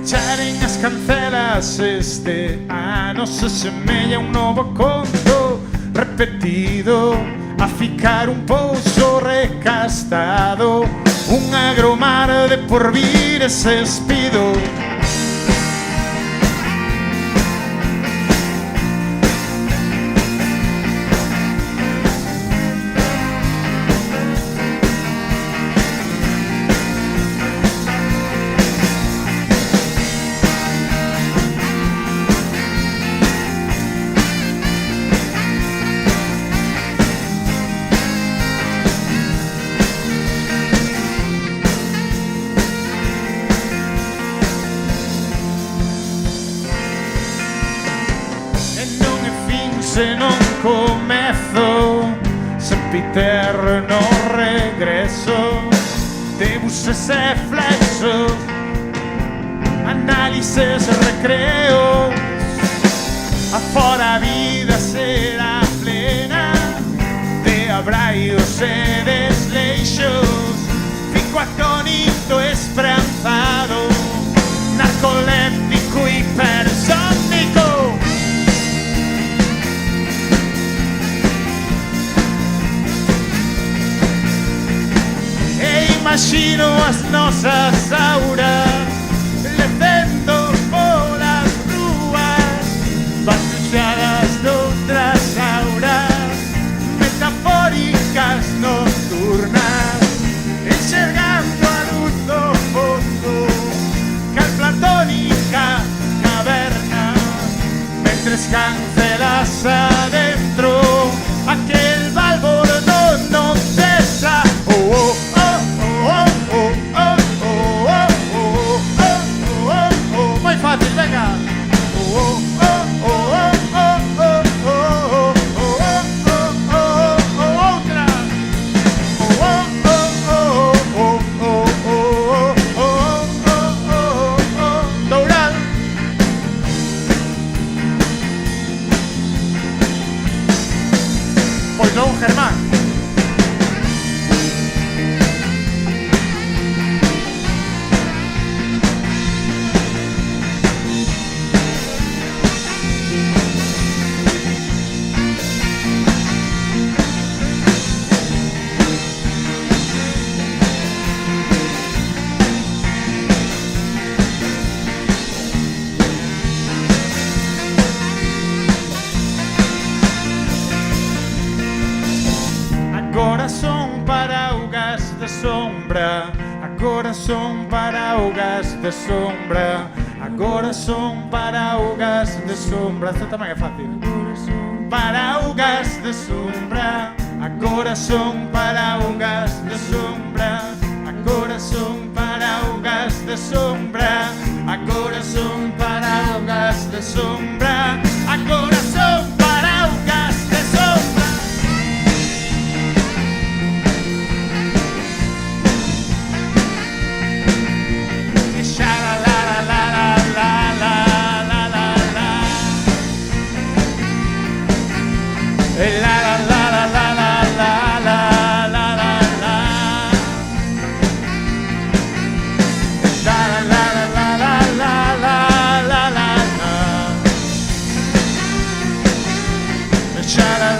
Pecharem as cancelas este ano se semella un novo conto repetido a ficar un pouso recastado, un agromar de porvires espido. Se non comezo, sempiterno regreso de buses e flexos, análises e recreos. Afora a vida será plena de abraios e desleixos. Fico atónito, esperanzado, narcoléptico, hipersónico. Imagino as nosas auras lecendo polas rúas, batuxadas doutras auras metafóricas nocturnas, enxergando a luz do fondo cal platónica caverna, mentres cancelas adentro aquel balbordo non cesa. Oh, oh. Muy fácil, venga. Otra. Doural. Pues no, Germán. Agora son paraugas de sombra, agora son paraugas de sombra, agora son paraugas de sombra. Esto tamén é fácil. Paraugas de sombra, agora son paraugas de sombra, agora son paraugas de sombra, agora son paraugas de sombra, agora son paraugas de sombra. Shine